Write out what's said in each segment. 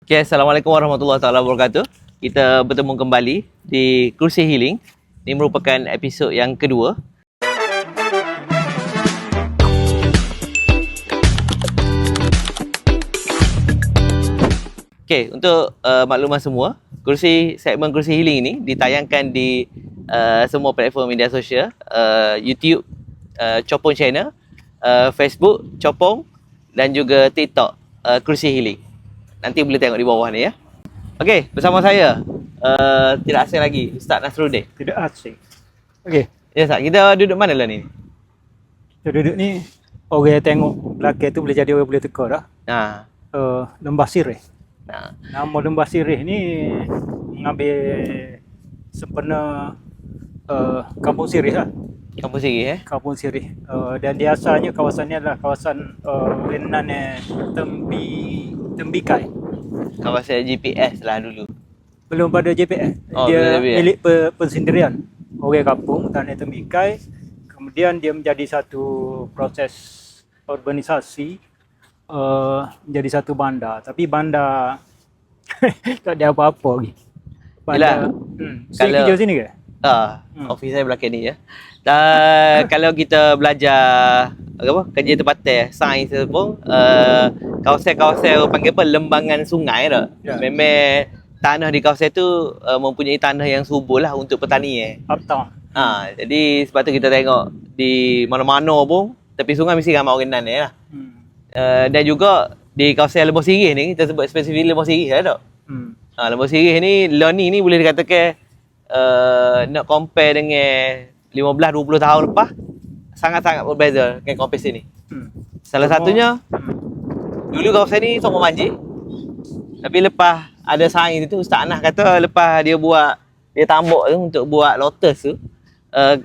Okay, Assalamualaikum warahmatullahi wabarakatuh. Kita bertemu kembali di Kursi Healing. Ini merupakan episod yang kedua. Okay, untuk makluman semua, segmen Kursi Healing ini ditayangkan di semua platform media sosial, YouTube, Chopong Channel, Facebook, Chopong dan juga TikTok, Kursi Healing. Nanti boleh tengok di bawah ni ya. Okey, bersama saya tidak asing lagi, Ustaz Nasruddin. Tidak asing. Okey. Ya Ustaz, kita duduk mana lah ni? Kita duduk ni, orang yang tengok belakang tu boleh jadi orang boleh teka dah. Nah. Lembah Sirih. Nah. Nama Lembah Sirih ni mengambil sempena Kampung Sirih lah. Kampung Sirih Kampung Sirih. Dan dia asalnya kawasan ni adalah kawasan Renan Tembikai. Kawasan GPS lah dulu. Belum pada JPS. Oh, Dia belum milik pensendirian orang kampung Tanah Tembikai. Kemudian dia menjadi satu proses urbanisasi, menjadi satu bandar. Tapi bandar tak ada apa-apa lagi. Bandar. Saya kerja sini ke? Office saya belakang ni ya. Kalau kita belajar kerja tempatan sains pun kawasan-kawasan orang panggil apa, lembangan sungai dah. Ya. Memang tanah di kawasan tu mempunyai tanah yang subur lah untuk petani Uptown. Jadi sebab tu kita tengok di mana-mana pun tepi sungai mesti ramai orang nan lah. Dan juga di kawasan Lembah Sirih ni, kita sebut spesifik Lembah Sirih lah tak? Lembah Sirih ni, ni boleh dikatakan nak compare dengan 15-20 tahun lepas sangat-sangat berbeza dengan compare sini. Salah satunya dulu kawasan ni semua banjir. Tapi lepas ada sains itu, Ustaz Anas kata lepas dia tambak tu untuk buat lotus tu,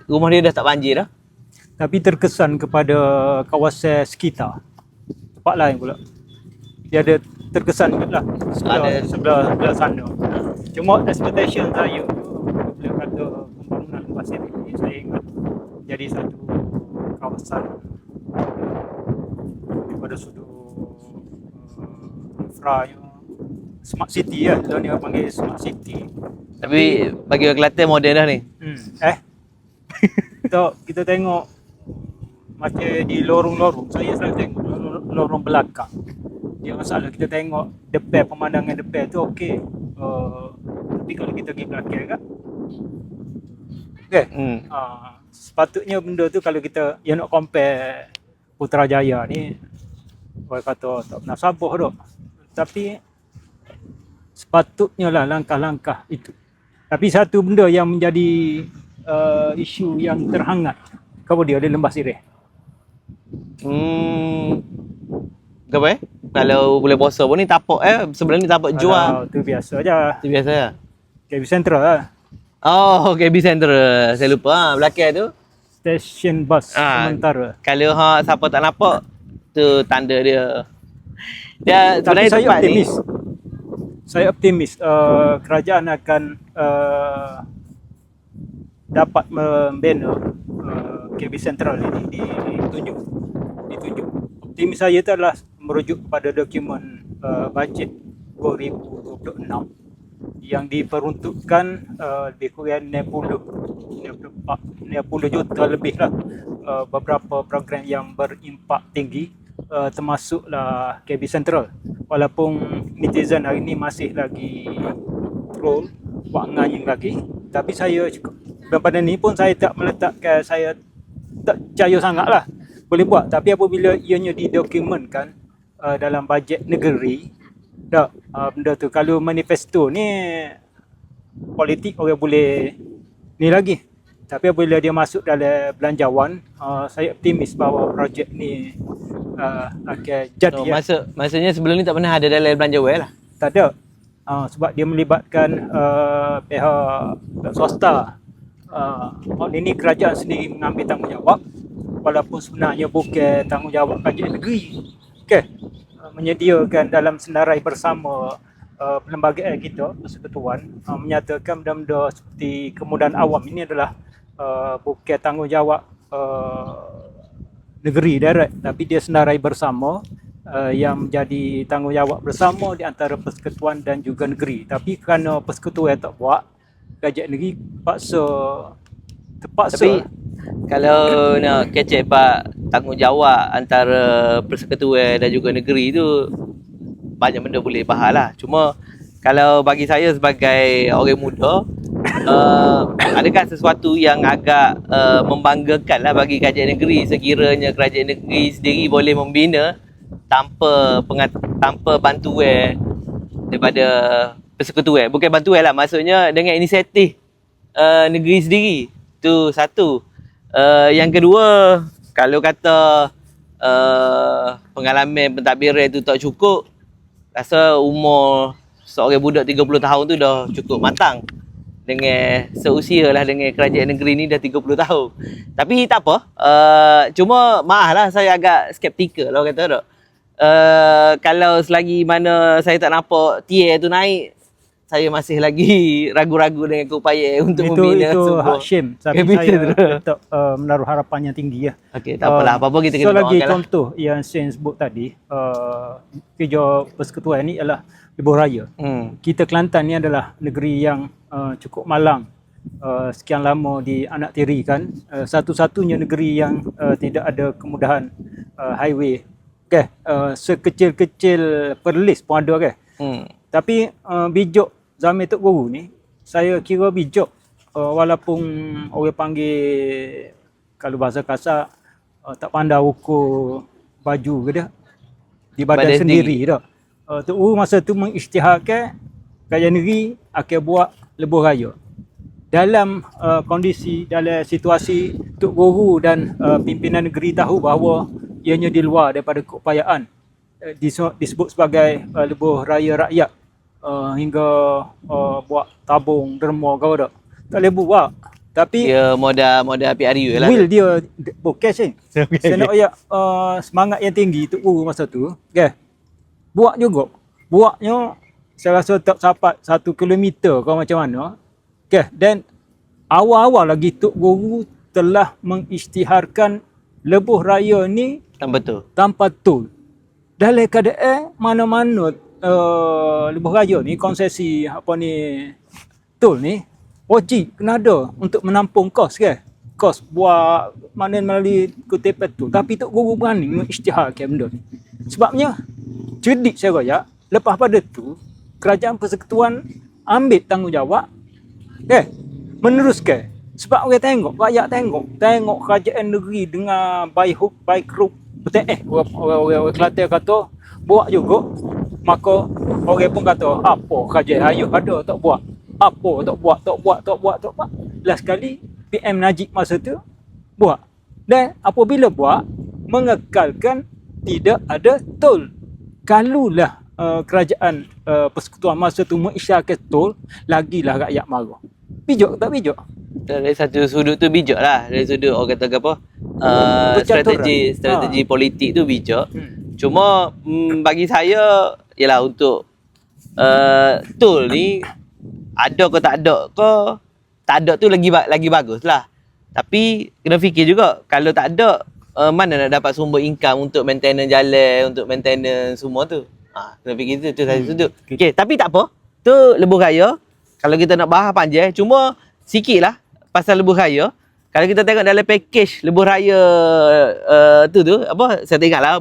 rumah dia dah tak banjir dah. Tapi terkesan kepada kawasan sekitar. Tempat lain pula. Dia ada terkesan lah sebelah sana. Cuma expectation saya bila kata pembangunan Lembah Sirih ni, saya ingat jadi satu kawasan daripada sudut infra smart city lah. Dia panggil smart city. Tapi bagi orang Kelantan moden dah ni. Kita tengok macam di lorong-lorong. Saya selalu tengok lorong belakang. Dia masalah kita tengok depan, pemandangan depan tu okey. Tapi kalau kita pergi belakang kan, sepatutnya benda tu kalau kita nak compare Putrajaya ni, orang kata tak pernah sabar dah. Tapi sepatutnya lah langkah-langkah itu. Tapi satu benda yang menjadi isu yang terhangat, kau dia ada Lembah Sirih. Apa Kalau boleh puasa pun ni tapak sebelum ni tapak jual. Tu biasa aja. Itu biasa lah. KB Central lah. Oh, KB Central. Saya lupa belakang tu. Stesen bas sementara. Kalau siapa tak nampak, tu tanda dia. Dia Tapi sebenarnya saya tempat optimis. ni. Saya optimis kerajaan akan dapat membina KB Central ini ditunjuk. Optimis saya itu adalah merujuk kepada dokumen bajet 2026 yang diperuntukkan lebih kurang 60 juta lebih lah, beberapa program yang berimpak tinggi, termasuklah KB Central. Walaupun netizen hari ini masih lagi troll, buat nganying lagi, tapi saya pada ni pun saya tak meletakkan, saya tak percaya sangat lah boleh buat. Tapi apabila ianya didokumentkan dalam bajet negeri, tak, benda tu kalau manifesto ni politik orang boleh ni lagi. Tapi apabila dia masuk dalam belanjawan, saya optimis bahawa projek ni akan jadi. Maksudnya sebelum ni tak pernah ada dalam belanjawan lah? Tak ada. Sebab dia melibatkan pihak swasta. Ini kerajaan sendiri mengambil tanggungjawab, walaupun sebenarnya bukan tanggungjawab kerajaan negeri. Menyediakan dalam senarai bersama perlembagaan kita, persekutuan, menyatakan benda-benda seperti kemudahan awam ini adalah bukan tanggungjawab negeri direct, tapi dia senarai bersama yang menjadi tanggungjawab bersama di antara persekutuan dan juga negeri. Tapi kerana persekutuan tak buat, kerajaan negeri terpaksa. Tapi kalau nak kecek pak tanggungjawab antara persekutuan dan juga negeri tu, banyak benda boleh bahas lah. Cuma kalau bagi saya sebagai orang muda, adakah sesuatu yang agak membanggakan lah bagi kerajaan negeri sekiranya kerajaan negeri sendiri boleh membina tanpa bantuan daripada persekutuan. Bukan bantuan lah, maksudnya dengan inisiatif negeri sendiri. Tu satu. Yang kedua, kalau kata pengalaman pentadbiran tu tak cukup, rasa umur seorang budak 30 tahun tu dah cukup matang. Dengan seusia lah dengan kerajaan negeri ni dah 30 tahun. Tapi tak apa. Cuma maaf lah, saya agak skeptikal lah kata tak. Kalau selagi mana saya tak nampak tier tu naik, saya masih lagi ragu-ragu dengan keupayaan untuk membina itu sebuah hak Syim. Tapi capital saya tu. tetap menaruh harapan yang tinggi lah. Okey, tak apalah. Apa-apa kita kena lagi doakan lah. contoh yang Syim sebut tadi, kerja persekutuan ni adalah lebuh raya. Kita Kelantan ni adalah negeri yang cukup malang, sekian lama dianak tirikan, satu-satunya negeri yang tidak ada kemudahan highway. Okay. Sekecil-kecil Perlis pun ada kan. Tapi bijak zaman Tok Guru ni, saya kira bijak, walaupun orang panggil kalau bahasa kasar tak pandai ukur baju ke dah di badan sendiri dah. Tok Guru masa tu mengisytiharkan kerajaan negeri akan buat lebuh raya. Dalam kondisi, dalam situasi Tok Guru dan pimpinan negeri tahu bahawa ianya di luar daripada keupayaan, disebut sebagai lebuh raya rakyat, hingga buat tabung derma kau tak boleh buat. Tapi dia modal PRU lah. will dia bukan sih. Saya nak ayat semangat yang tinggi Tok Guru masa tu, okay. Buat juga. Buatnya saya rasa tak sampai 1 kilometer kau macam mana. Okay. Dan awal-awal lagi Tok Guru telah mengisytiharkan lebuh raya ni tanpa tol. Dalam keadaan mana-mana lebuh raya ni, konsesi apa ni, tol ni wajib kena ada untuk menampung kos kan. Kos buat mana melalui kutipan tu. Tapi Tok Guru berani mengisytiharkan benda ni. Sebabnya cerdik saya raya, lepas pada tu kerajaan persekutuan ambil tanggungjawab, meneruskan. Sebab orang tengok, rakyat tengok kerajaan negeri dengan baik rup betul orang Kelantan kata buat juga, maka orang pun kata apa kerajaan ayuh ada tak buat, apa tak buat. Last kali PM Najib masa tu buat, dan apabila buat mengekalkan tidak ada tol. Kalulah kerajaan persekutuan masa tu mengisytiharkan tol, lagilah rakyat marah. Bijak tak bijak? Dari satu sudut tu bijak lah. Dari sudut orang kata apa, strategi politik tu bijak. Cuma bagi saya ialah untuk tol ni ada ke tak ada tu lagi bagus lah. Tapi kena fikir juga, kalau tak ada, mana nak dapat sumber income untuk maintenance jalan, untuk maintenance semua tu. Kena fikir tu satu sudut. Okay, tapi tak apa. Tu lebuh raya. Kalau kita nak bahas panjang, cuma sikit lah pasal lebuh raya. Kalau kita tengok dalam package lebuh raya tu apa, saya tengok lah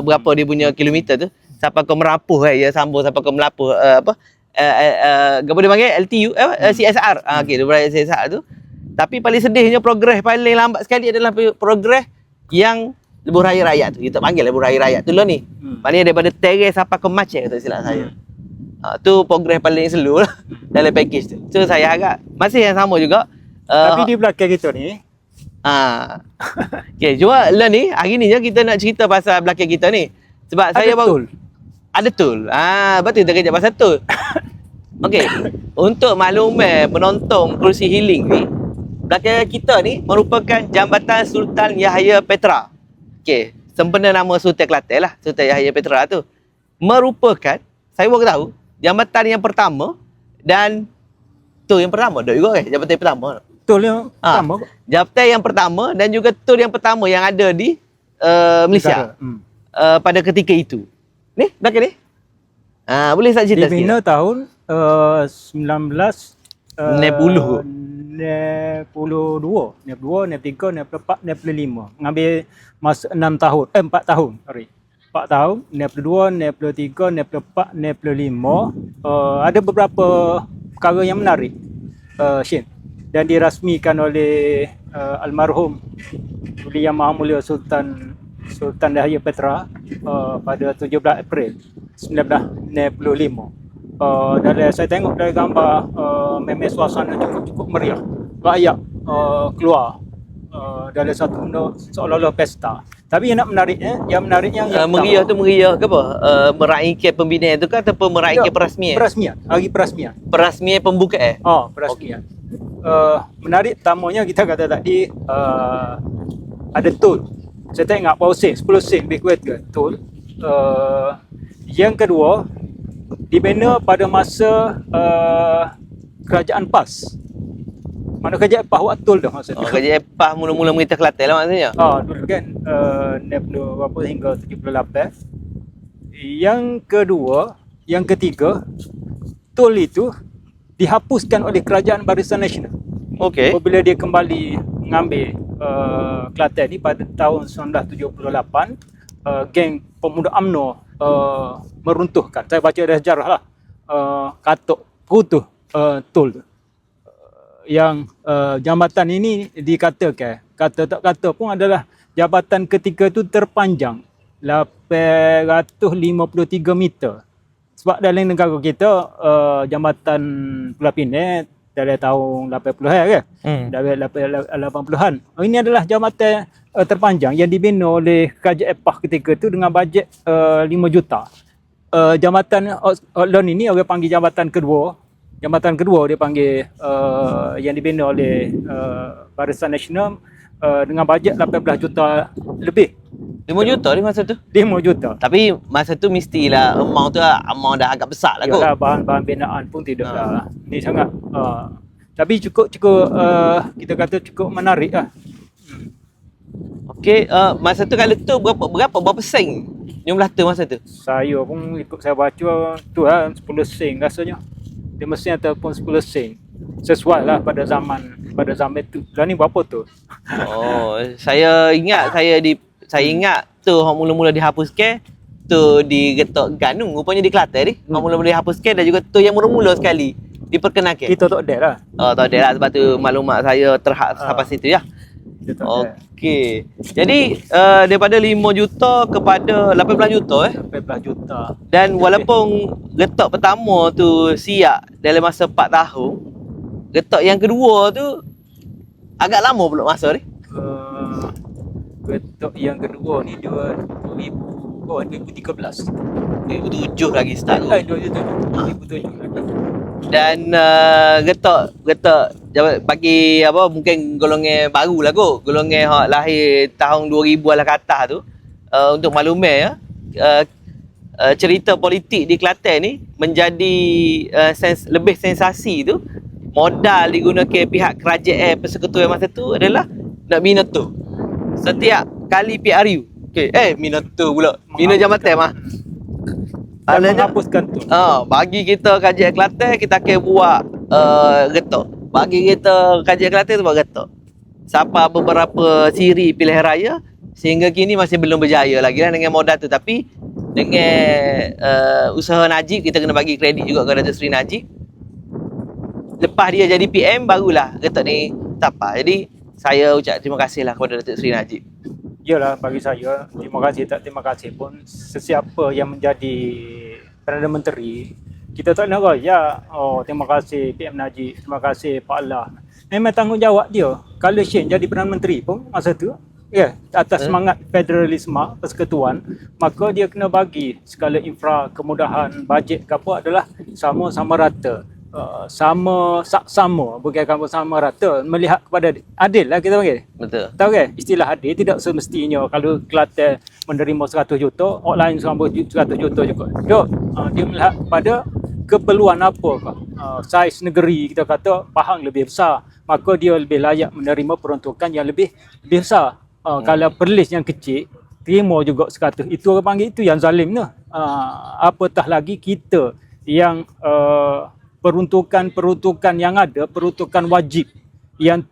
berapa dia punya kilometer tu, sampai ke Merapuh ya, sambung sampai ke Merapuh, apa dia panggil LTU CSR. Okey, lebuh raya CSR tu. Tapi paling sedihnya, progres paling lambat sekali adalah progres yang lebuh raya rakyat tu. Kita panggil lebuh raya rakyat tu lah ni. Paling daripada Teres sampai ke Maceh, tak silap saya. Tu progres paling slow lah dalam package tu. So saya harap masih yang sama juga. Tapi di belakang kita ni okay, cuma lah ni hari ni je kita nak cerita pasal belakang kita ni. Sebab saya baru ada tol. Betul kita kerja pasal tol. Okey, untuk makluman penonton Kerusi Healing ni, belakang kita ni merupakan Jambatan Sultan Yahya Petra. Okey, sempena nama Sultan Kelantan lah, Sultan Yahya Petra tu merupakan, saya baru tahu, jambatan yang pertama dan tol yang pertama. Dah juga jambatan yang pertama. Tol yang pertama. Jambatan yang pertama dan juga tol yang pertama yang ada di Malaysia. pada ketika itu? Ni, belakang ni. Boleh tak cerita sikit? Dibina tahun 19 92. 92, 93, 94, 95. Mengambil masa 6 tahun, 4 tahun, sorry. 4 tahun, 92, 93, 94, 95. Ada beberapa perkara yang menarik, Shin. Dan dirasmikan oleh almarhum Yang Maha Mulia Sultan Dahaya Petra pada 17 April 1995. Dan saya tengok dari gambar memang suasana cukup meriah. Rakyat keluar dalam satu benda seolah-olah pesta. Tapi yang menariknya Meriah tu meriah ke apa? Meraihkan pembinaan tu ke ataupun meraihkan perasmian? Perasmian, hari perasmian. Perasmian pembukaan. Perasmian. Menarik pertamanya kita kata tadi ada tol. Saya tak ingat berapa sen, 10 sen lebih kurang ke tol. Yang kedua, dibina pada masa kerajaan PAS. Mana kerajaan PAS buat tol dah masa tu. Kerajaan PAS mula-mula merintah Kelantan lah maksudnya. Dulu kan 90 berapa hingga 78. Yang kedua, yang ketiga, tol itu dihapuskan oleh Kerajaan Barisan Nasional. Okey. Apabila dia kembali mengambil Kelantan ni pada tahun 1978, geng pemuda UMNO meruntuhkan. Saya baca dari sejarah lah. Katuk runtuh tol tu. Yang jambatan ini dikatakan, kata tak kata pun adalah jabatan ketika itu terpanjang 853 meter. Sebab dalam negara kita jambatan Pulau Pinang dari tahun 80-an kan? Dari 80-an. Ini adalah jambatan terpanjang yang dibina oleh Kerajaan PAS ketika itu dengan bajet 5 juta. Jambatan Outlon ini orang panggil jambatan kedua. Jambatan kedua dia panggil yang dibina oleh Barisan Nasional dengan bajet 18 juta lebih. 5 juta di masa tu? 5 juta. Tapi masa tu mestilah amount tu amount dah agak besar lah kot. Yalah, bahan-bahan binaan pun tidak lah. Ni sangat tapi cukup kita kata cukup menarik lah. Okey, masa tu kalau tu berapa sen jumlah tu masa tu? Saya pun ikut saya baca tu lah 10 sen rasanya. 5 sen ataupun 10 sen. Sesuai lah pada zaman tu. Lah ni berapa tu? Saya ingat tu hak mula-mula dihapuskan tu di Getok Ganung rupanya di Kelantan ni. Hak mula-mula dihapuskan dan juga tu yang mula-mula sekali diperkenalkan. Kita tak ada lah. Tak ada lah sebab tu maklumat saya terhad sampai situ ya. Okey. Jadi daripada 5 juta kepada 18 juta 18 juta. Dan walaupun getok pertama tu siap dalam masa 4 tahun, getok yang kedua tu agak lama pula masa ni. Getok yang kedua ni 2013. 2007 lagi start tu. 2007 lagi. Dan getok bagi apa mungkin golongan baru lah kot, golongan hak lahir tahun 2000 lah ke atas tu, untuk makluman ya, cerita politik di Kelantan ni menjadi lebih sensasi tu modal digunakan pihak kerajaan persekutuan masa tu adalah nak bina tu. Setiap kali PRU bina tu pula, bina jambatan mah. Dan menghapuskan tu. Bagi kita kajian Kelantan, kita akan buat getok. Bagi kita kajian Kelantan tu buat getok. Sampai beberapa siri pilihan raya sehingga kini masih belum berjaya lagi lah dengan modal tu. Tapi dengan usaha Najib, kita kena bagi kredit juga kepada Datuk Seri Najib. Lepas dia jadi PM, barulah getok ni tapa. Jadi saya ucap terima kasih lah kepada Datuk Seri Najib. Yalah, bagi saya terima kasih tak terima kasih pun sesiapa yang menjadi Perdana Menteri, kita tak nak raya terima kasih PM Najib, terima kasih Pak Allah. Memang tanggungjawab dia. Kalau Shin jadi Perdana Menteri pun masa tu atas semangat federalisme persekutuan, maka dia kena bagi segala infra kemudahan bajet ke apa adalah sama-sama rata. Sama bukan kamu sama rata, melihat kepada adil lah kita panggil. Betul. Tahu kan istilah adil tidak semestinya kalau Kelantan menerima 100 juta, orang lain sama 100 juta juga. Dia melihat pada keperluan apa saiz negeri kita kata Pahang lebih besar, maka dia lebih layak menerima peruntukan yang lebih besar. Kalau Perlis yang kecil terima juga 100. Itu orang panggil itu yang zalim tu. Apatah lagi kita yang peruntukan yang ada, peruntukan wajib yang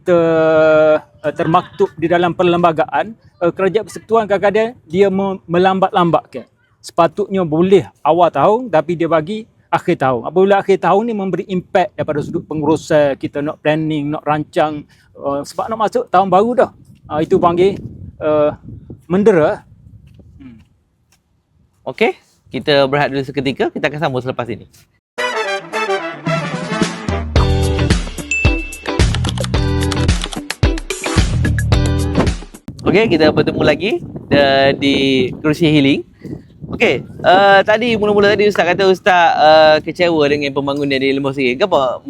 termaktub di dalam perlembagaan, kerajaan persekutuan kadang-kadang dia melambat-lambatkan. Sepatutnya boleh awal tahun tapi dia bagi akhir tahun. Apabila akhir tahun ni memberi impact daripada sudut pengurusan, kita nak planning, nak rancang, sebab nak masuk tahun baru dah. Itu panggil mendera. Okey, kita berehat dulu seketika, kita akan sambung selepas ini. Okey, kita bertemu lagi di Kerusi Healing. Okey, tadi mula-mula tadi Ustaz kata Ustaz kecewa dengan pembangunan di Lembah Sirih. Apa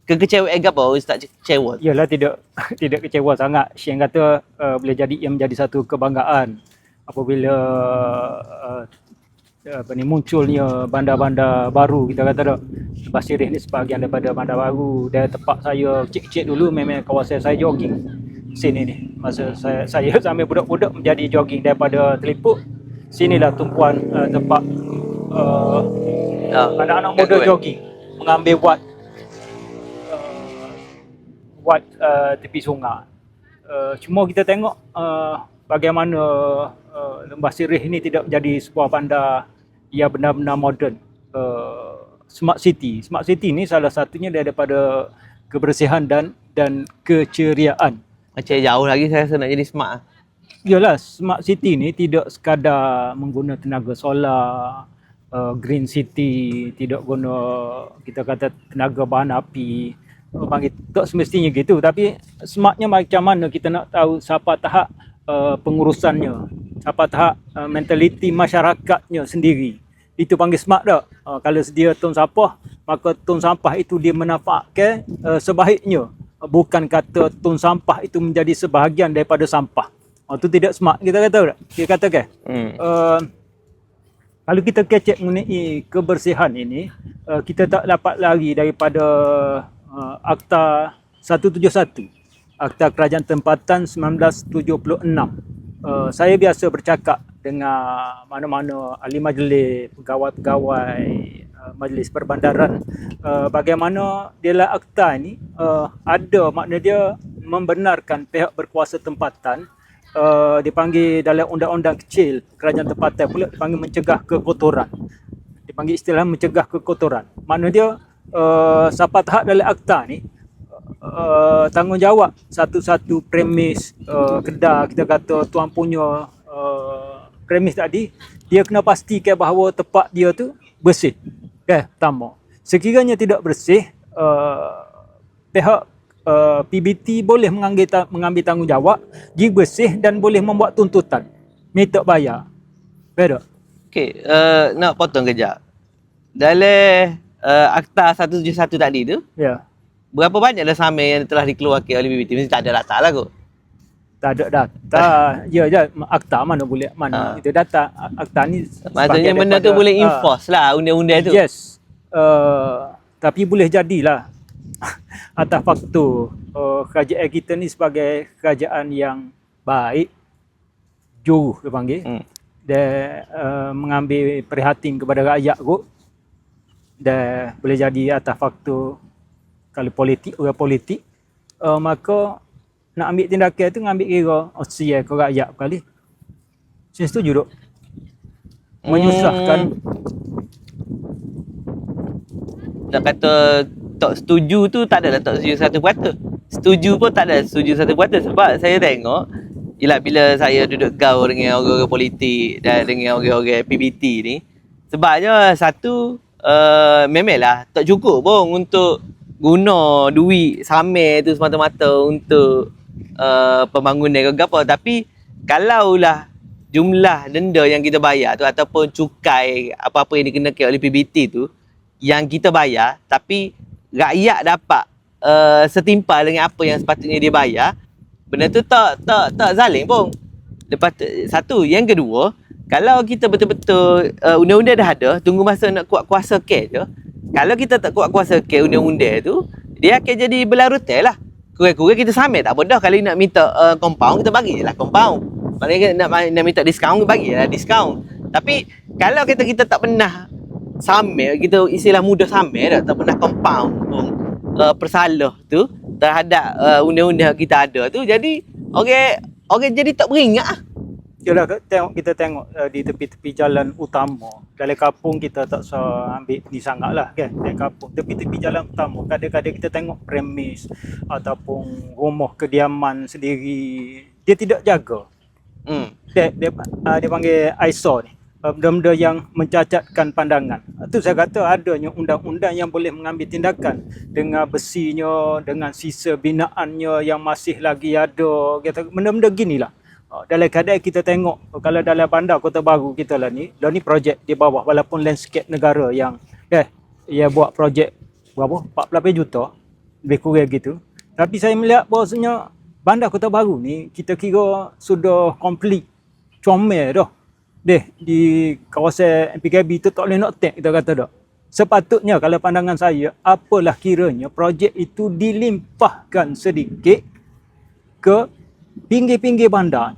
kekecewaan apa Ustaz kecewa? Yalah, tidak kecewa sangat. Syekh kata boleh jadi ia menjadi satu kebanggaan apabila munculnya bandar-bandar baru, kita kata dah. Lembah Sirih ni sebahagian daripada bandar baru. Dan tempat saya kecil-kecil dulu memang kawasan saya jogging sini ni. Masa saya sambil budak-budak menjadi jogging daripada Telipuk. Sinilah tumpuan tempat anak-anak muda jogging, mengambil wat tepi sungai. Cuma kita tengok bagaimana Lembah Sirih ini tidak menjadi sebuah bandar yang benar-benar moden. Smart City ni salah satunya daripada kebersihan dan keceriaan. Macam jauh lagi saya rasa nak jadi smart. Yalah, Smart City ni tidak sekadar menggunakan tenaga solar, green city, tidak guna kita kata tenaga bahan api. Panggil tak semestinya gitu, tapi smartnya macam mana kita nak tahu siapa tahap pengurusannya, siapa tahap mentaliti masyarakatnya sendiri. Itu panggil smart dah. Kalau sedia tong sampah, maka tong sampah itu dia menampakkan sebaiknya. Bukan kata tong sampah itu menjadi sebahagian daripada sampah. Itu tidak smart, kita kata tak? Kita katakan. Kalau kita kecek mengenai kebersihan ini, kita tak dapat lari daripada Akta 171, Akta Kerajaan Tempatan 1976. Saya biasa bercakap dengan mana-mana ahli majlis, pegawai-pegawai majlis perbandaran, bagaimana dalam akta ini ada makna dia membenarkan pihak berkuasa tempatan, dipanggil dalam undang-undang kecil kerajaan tempatan pula dipanggil mencegah kekotoran. Dipanggil istilah mencegah kekotoran. Makna dia siapa tahap dalam akta ni tanggungjawab satu-satu premis kedai, kita kata tuan punya premis tadi, dia kena pastikan bahawa tempat dia tu bersih. Pertama. Sekiranya tidak bersih, pihak PBT boleh mengambil tanggungjawab jika bersih dan boleh membuat tuntutan minta bayar. Betul? Okey, nak potong kejap. Dalam Akta 171 tadi tu, ya. Berapa banyak dah samen yang telah dikeluarkan oleh PBT? Mesti tak ada data lah kot. Tak ada data. Ya je, akta mana boleh mana. Itu data akta ni. Maksudnya benda tu boleh enforce lah undang-undang tu. Yes. Tapi boleh jadilah atas faktor kerajaan kita ni sebagai kerajaan yang baik, juruh dia panggil, dan mengambil prihatin kepada rakyat kot, dan boleh jadi atas faktor kalau politik, orang politik, maka nak ambil tindakan tu ngambil kira sial ke rakyat kali. Saya setuju duk. Menyusahkan. Nak kata tak setuju tu tak adalah tak setuju 1%. Setuju pun tak ada setuju 1% sebab saya tengok ialah bila saya duduk gaul dengan orang-orang politik dan dengan orang-orang PBT ni, sebabnya satu memanglah tak cukup pun untuk guna duit samer tu semata-mata untuk pembangunan ke apa, tapi kalaulah jumlah denda yang kita bayar tu ataupun cukai apa-apa yang dikenakan oleh PBT tu yang kita bayar tapi rakyat dapat setimpal dengan apa yang sepatutnya dia bayar, benda tu tak zalim pun. Lepas tu, satu, yang kedua, kalau kita betul-betul undang-undang dah ada, tunggu masa nak kuat kuasa kes je. Kalau kita tak kuat kuasa kes undang-undang tu, dia akan jadi berlarutan lah. Kurang-kurang kita samit tak apa dah. Kalau nak minta compound, kita bagi je lah compound. Maknanya nak minta diskaun ke bagilah diskaun. Tapi kalau kita tak pernah samil, kita istilah mudah samil tak pernah compound pun persalah tu terhadap undang-undang kita ada tu, jadi orang jadi tak beringat ah. Yalah, kita tengok di tepi-tepi jalan utama dalam kampung kita tak ambil ni sangat lah kan. Dalam kampung tepi-tepi jalan utama kadang-kadang kita tengok premis ataupun rumah kediaman sendiri dia tidak jaga. Dia panggil ISO ni, benda-benda yang mencacatkan pandangan. Itu saya kata adanya undang-undang yang boleh mengambil tindakan dengan besinya, dengan sisa binaannya yang masih lagi ada, kata benda-benda ginilah. Dalam keadaan kita tengok kalau dalam bandar Kota Baru kita lah ni projek di bawah, walaupun landscape negara yang ia buat projek berapa 48 juta lebih kurang gitu, tapi saya melihat bahawasanya bandar Kota Baru ni kita kira sudah komplit comel dah. Di kawasan MPKB tu tak boleh nak take, kita kata dah. Sepatutnya kalau pandangan saya, apalah kiranya projek itu dilimpahkan sedikit ke pinggir-pinggir bandar.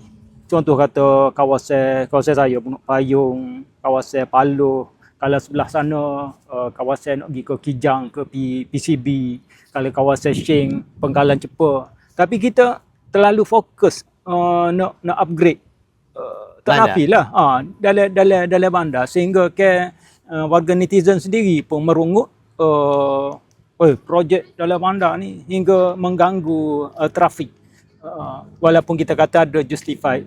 Contoh kata kawasan saya Bunuk Payung, kawasan Paloh, kalau sebelah sana kawasan nak pergi ke Kijang, ke PCB, kalau kawasan Sheng, Penggalan Cepa. Tapi kita terlalu fokus nak upgrade tak nafilah dalam bandar, sehingga ke warga netizen sendiri pun merungut projek dalam bandar ni hingga mengganggu trafik. Walaupun kita kata ada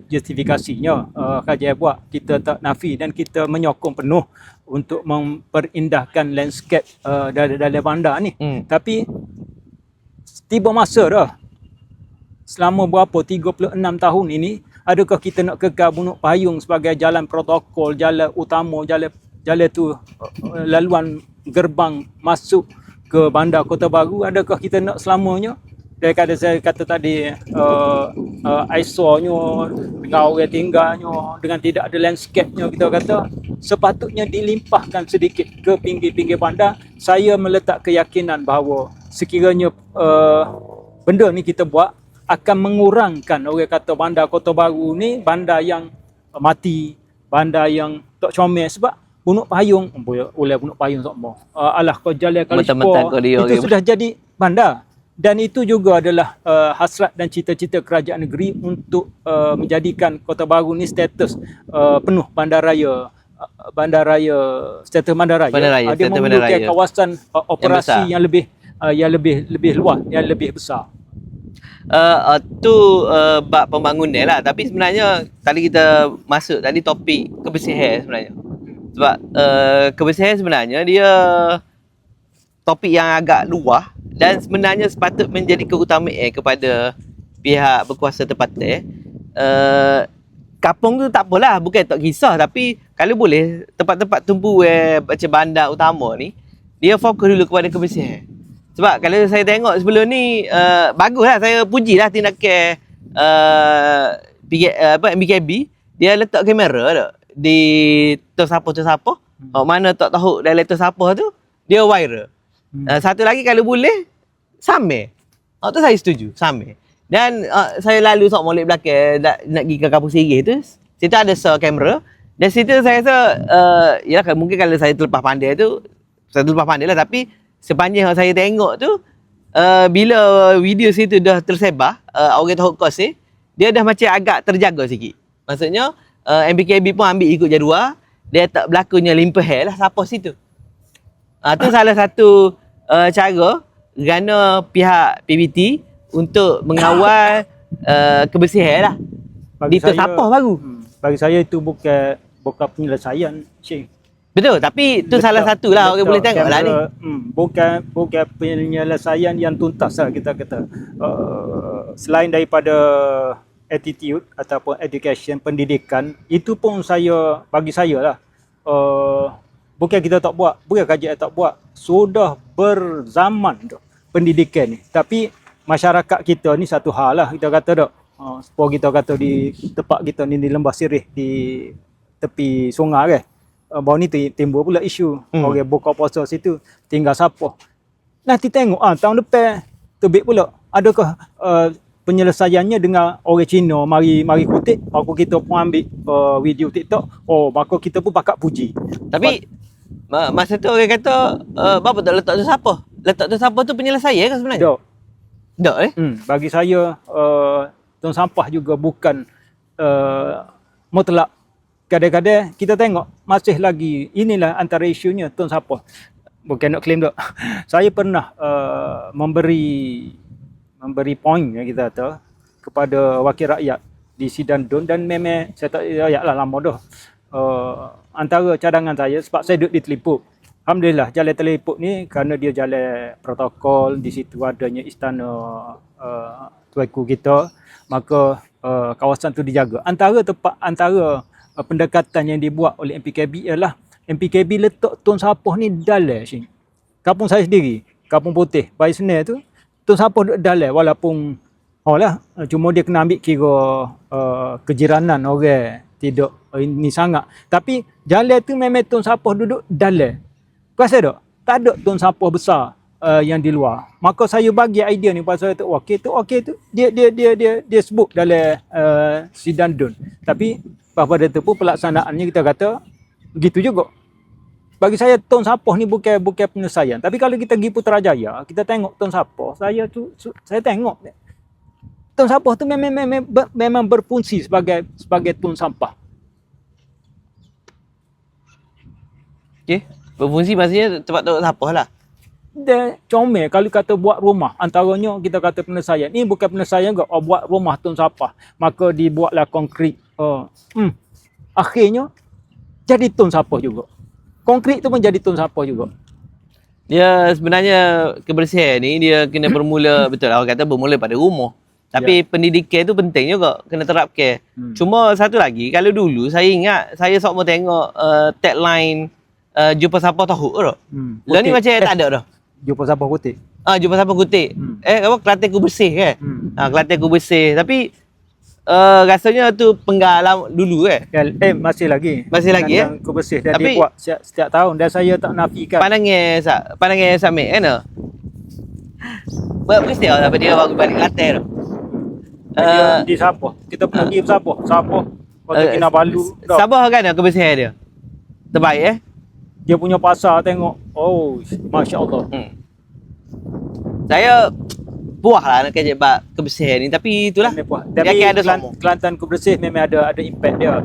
justifikasinya, kajian buat, kita tak nafi dan kita menyokong penuh untuk memperindah landscape dalam bandar ni. Tapi tiba masa dah, selama berapa 36 tahun ini, adakah kita nak kekal Bunuk Payung sebagai jalan protokol, jalan utama, jalan tu laluan gerbang masuk ke bandar Kota Baru? Adakah kita nak selamanya? Daripada saya kata tadi, ISO-nya, dengan orang tinggalnya, dengan tidak ada landscape-nya, kita kata sepatutnya dilimpahkan sedikit ke pinggir-pinggir bandar. Saya meletak keyakinan bahawa sekiranya benda ni kita buat, akan mengurangkan orang kata bandar Kota Baru ni bandar yang mati, bandar yang tak comel. Sebab Bunuk Payung, oleh Bunuk Payung semua, alah kau jalan kalau itu sudah jadi bandar. Dan itu juga adalah hasrat dan cita-cita kerajaan negeri untuk menjadikan Kota Baru ni status penuh bandaraya, status bandaraya. Dia memiliki kawasan operasi yang lebih luas, yang lebih besar. Tu bab pembangunan lah, tapi sebenarnya tadi kita masuk tadi topik kebersihan sebenarnya. Sebab kebersihan sebenarnya dia topik yang agak luas dan sebenarnya sepatut menjadi keutamaan kepada pihak berkuasa tempatan. Kampung tu tak apalah, bukan tak kisah, tapi kalau boleh tempat-tempat tumpu macam bandar utama ni, dia fokus dulu kepada kebersihan. Sebab kalau saya tengok sebelum ni, baguslah, saya pujilah tindakan MBKB. Dia letak kamera tak di tersapa-tersapa. Mana tak tahu dalam tersapa tu, dia viral. Satu lagi kalau boleh, samir. Tu saya setuju, samir. Dan saya lalu sok molek belakang nak pergi ke kampung Sirih tu, situ ada kamera. Dan situ saya rasa, yalah mungkin kalau saya terlepas pandai tu, saya terlepas pandai lah, tapi sepanjang saya tengok tu, bila video situ dah tersebar, orang tahu kos ni, dia dah macam agak terjaga sikit. Maksudnya, MBKB pun ambil ikut jadual, dia tak berlakunya limpahan lah siapa situ. Tu salah satu cara kerana pihak PBT untuk mengawal kebersihan lah. Di tersapa baru. Bagi saya itu bukan penyelesaian, Syekh. Betul, tapi itu salah satu lah orang boleh tengok lah ni. Bukan penyelesaian yang tuntas lah kita kata. Selain daripada attitude ataupun education, pendidikan, itu pun bagi saya lah, bukan kita tak buat, bukan kajian tak buat, sudah berzaman dah pendidikan ni. Tapi masyarakat kita ni satu hal lah, kita kata tak, sepuluh kita kata di tempat kita ni di Lembah Sirih, di tepi sungai kan, baru ni timbul pula isu orang buka puasa situ tinggal siapa. Nanti tengok tahun depan terbit pula, adakah penyelesaiannya dengan orang Cina mari kutip, maka kita pun ambil video TikTok, maka kita pun pakat puji. Tapi masa tu orang kata bapa tak letak tu siapa? Letak tu siapa tu penyelesaian kan sebenarnya? Tak. Tak Bagi saya tong sampah juga bukan mutlak. Kadang-kadang kita tengok masih lagi, inilah antara isunya tong sampah. Bukan nak claim tak. Saya pernah memberi poin kita kata kepada wakil rakyat di sidang DUN, dan memang saya tak rakyat lah lama dah. Antara cadangan saya sebab saya duduk di Telipuk. Alhamdulillah jalan Telipuk ni kerana dia jalan protokol, di situ adanya istana tuanku kita, maka kawasan tu dijaga. Antara pendekatan yang dibuat oleh MPKB ialah MPKB letak tong sampah ni dalam sini. Kampung saya sendiri, Kampung Putih, Bayi Senar tu, tong sampah duduk dalam walaupun cuma dia kena ambil kira kejiranan orang tidak ini sangat. Tapi jalan tu memang tong sampah duduk dalam. Rasa tak? Tak ada tong sampah besar yang di luar. Maka saya bagi idea ni pasal tu okey tu dia sebut dalam sidang DUN. Tapi pada tu pun pelaksanaannya kita kata begitu juga. Bagi saya tong sampah ni bukan penyelesaian. Tapi kalau kita pergi Putrajaya, kita tengok tong sampah, saya tengok tong sampah tu memang berfungsi sebagai tong sampah. Okey, berfungsi maksudnya tempat tong sampah lah. Dia comel kalau kata buat rumah, antaranya kita kata penyelesaian. Ni bukan penyelesaian ke, buat rumah tong sampah. Maka dibuatlah konkrit. Akhirnya jadi tong sampah juga. Konkrit tu pun jadi tong sampah juga. Dia sebenarnya kebersihan ni dia kena bermula, betul lah orang kata bermula pada rumah. Tapi pendidikan tu penting juga, kena terapkan. Cuma satu lagi, kalau dulu saya ingat saya sok mau tengok tagline jumpa sampah tahu tu. Lah ni macam tak ada dah. Jumpa sampah putih. Jumpa sampah kutik. Kelantan ku bersih kan? Kelantan ku bersih. Tapi rasanya tu penggalan dulu Masih lagi. Masih lagi Ku bersih dan tapi, dia buat setiap tahun, dan saya tak nafikan. Pandangan Samit kan? Mesti lah dapat dia baru balik Kelantan tu. Di Sabah. Kita pergi Sabah. Kota Kinabalu. Sabah kan kebersihan dia? Terbaik Dia punya pasar tengok. Masya Allah. Saya puas lah nak kerja bab kebersihan ni, tapi itulah. Tapi ada Kelantan ku bersih memang ada impact dia.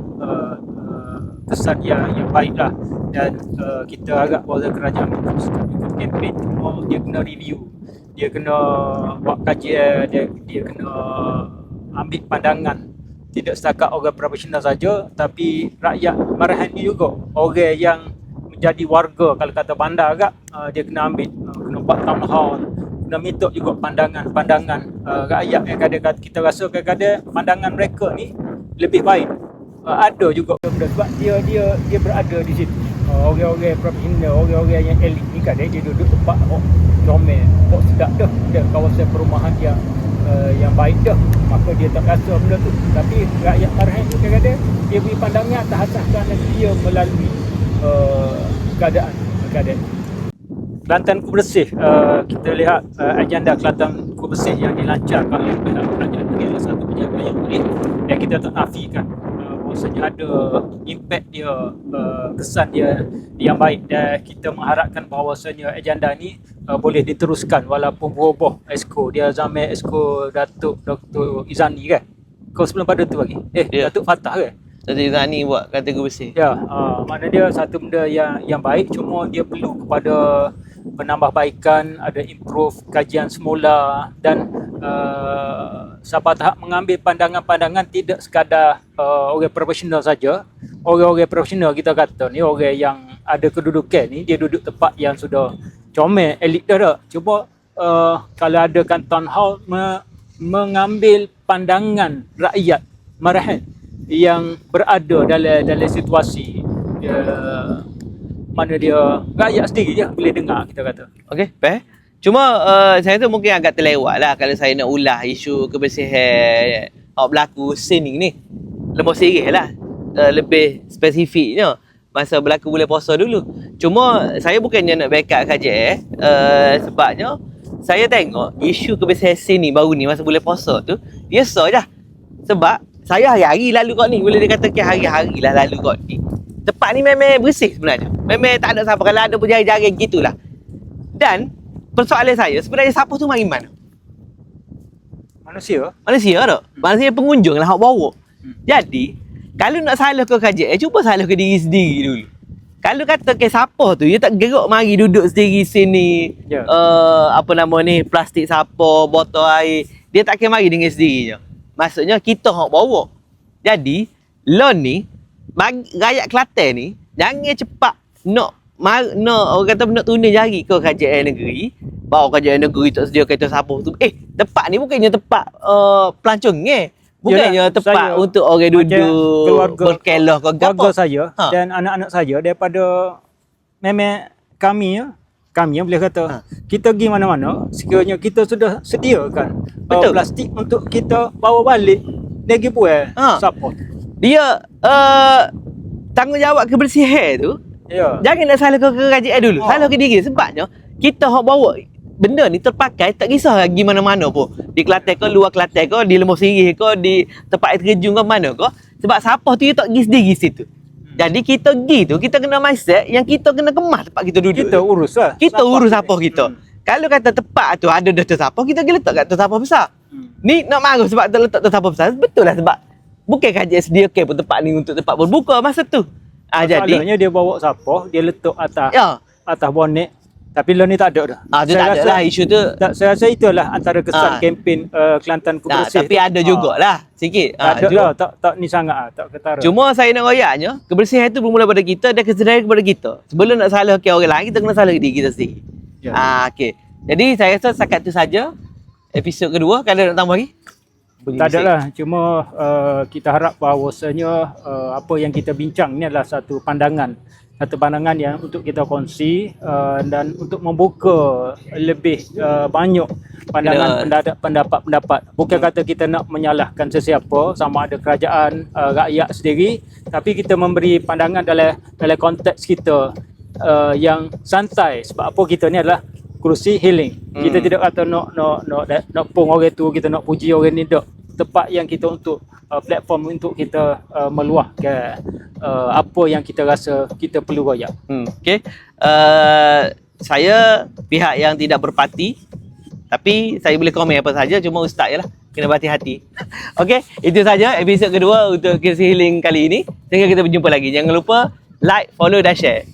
Kesan yang baik lah. Dan kita agak kuasa kerajaan kempen. Dia kena review. Dia kena buat kajian, dia kena ambil pandangan. Tidak setakat orang profesional saja, tapi rakyat marahan ni juga. Orang yang menjadi warga, kalau kata bandar agak, dia kena ambil, kena buat town hall, kena minta juga pandangan rakyat yang kadang-kadang kita rasa kadang-kadang pandangan mereka ni lebih baik. Ada juga sebab dia berada di situ. Orang-orang profesional, orang-orang yang elit ni kadang dia duduk tempat comel, sedap dah, kawasan perumahan yang baik dah, maka dia tak rasa benda tu. Tapi rakyat marahan tu kadang-kadang dia beri pandangan atas asaskan dia melalui keadaan. Kelantan ku bersih, kita lihat agenda Kelantan ku bersih yang dilancarkan oleh pihak kerajaan negara, satu penjaga yang baik yang kita tak nafikan. Bahawasanya ada impact dia, kesan dia yang baik, dan kita mengharapkan bahawasanya agenda ni boleh diteruskan walaupun berubah esko. Dia zaman esko Datuk Dr. Izani kan? Kau sebelum pada tu lagi? Datuk Fatah kan? Datuk Izani buat kategori bersih. Makna dia satu benda yang baik, cuma dia perlu kepada penambahbaikan, ada improve kajian semula, dan sampai tahap mengambil pandangan-pandangan tidak sekadar orang profesional saja. Orang-orang profesional kita kata ni, orang yang ada kedudukan ni, dia duduk tempat yang sudah comel, elit dah. Cuma kalau adakan town hall, mengambil pandangan rakyat marahan yang berada dalam situasi mana dia rakyat sendiri je boleh dengar, kita kata. Okey, baik. Cuma saya tu mungkin agak terlewat lah kalau saya nak ulah isu kebersihan berlaku sini ni. Lepas sirih lah. Lebih spesifiknya masa berlaku bulan puasa dulu. Cuma saya bukannya nak backup kajian sebabnya saya tengok isu kebesaran ni baru ni masa bulan puasa tu biasa dah. Sebab saya hari-hari lalu kat ni. Boleh dikatakan hari-hari lah lalu kat ni. Tempat ni memang bersih sebenarnya. Memang tak ada siapa. Kalau ada pun jari-jari gitulah. Dan persoalan saya sebenarnya siapa tu mari mana? Manusia. Malaysia tak? Malaysia pengunjung lah hak bawa. Jadi kalau nak salah ke KJL, cuba salah ke diri sendiri dulu. Kalau kata ke siapa tu, dia tak gerak mari duduk sendiri sini. Ya. Apa nama ni, plastik siapa, botol air. Dia tak kira mari dengan sendiri je. Maksudnya kita hak bawa. Jadi, lo ni, rakyat Kelantan ni, jangan cepat nak orang kata nak tunis jari ke KJL negeri. Bawa KJL negeri tak sedia kereta siapa tu. Tempat ni bukannya tempat pelancong bukannya tempat untuk orang duduk berkelah ke keluarga saya Ha. dan anak-anak saya daripada memang kami yang boleh kata kita pergi mana-mana sekiranya kita sudah sediakan Betul. plastik untuk kita bawa balik lagi buat siapa dia tanggungjawab kebersihan tu ya jangan nak salah ke KJL dulu. Salah ke diri sebabnya kita hok bawa benda ni terpakai tak kisah lagi mana-mana pun. Di Kelantan ke, luar Kelantan ke, di Lembah Sirih ke, di tempat air terjun ke mana ke. Sebab siapa tu dia tak pergi sendiri situ. Jadi kita pergi tu, kita kena mindset yang kita kena kemas tempat kita duduk. kita urus lah Kita urus apa kita. Kalau kata tempat tu ada dah siapa, kita pergi letak kat siapa besar. Ni nak marah sebab tak letak siapa besar. Betul lah sebab bukan KJL sediakan pun tempat ni untuk tempat berbuka masa tu. Jadi masalahnya dia bawa siapa dia letak atas ya. atas bonet. Tapi lo ni tak ada dah. Dia tak ada lah isu tu. Saya rasa itulah antara kesan kempen Kelantan ku bersih. Tapi ada jugalah sikit. Tak ada lah, tak ni sangat tak ketara. Cuma saya nak royaknya, kebersihan itu bermula pada kita dan kesedaran kepada kita. Sebelum nak salah ke orang lain, kita kena salah diri kita sendiri. Ya. Okey. Jadi saya rasa setakat tu saja episod kedua. Kalau nak tambah lagi? Tak ada lah, cuma kita harap bahawasanya apa yang kita bincang ni adalah satu pandangan yang untuk kita kongsi dan untuk membuka lebih banyak pandangan pendapat. Bukan kata kita nak menyalahkan sesiapa sama ada kerajaan, rakyat sendiri, tapi kita memberi pandangan dalam konteks kita yang santai. Sebab apa kita ni adalah kerusi healing. Kita tidak kata nak pung orang tu, kita nak puji orang ni, tak. Tempat yang kita untuk platform untuk kita meluahkan apa yang kita rasa kita perlu royak. Okey. Saya pihak yang tidak berparti, tapi saya boleh komen apa saja, cuma ustaz je lah. Kena berhati-hati. Okey, itu saja episod kedua untuk Kerusi Healing kali ini. Sehingga kita berjumpa lagi. Jangan lupa like, follow dan share.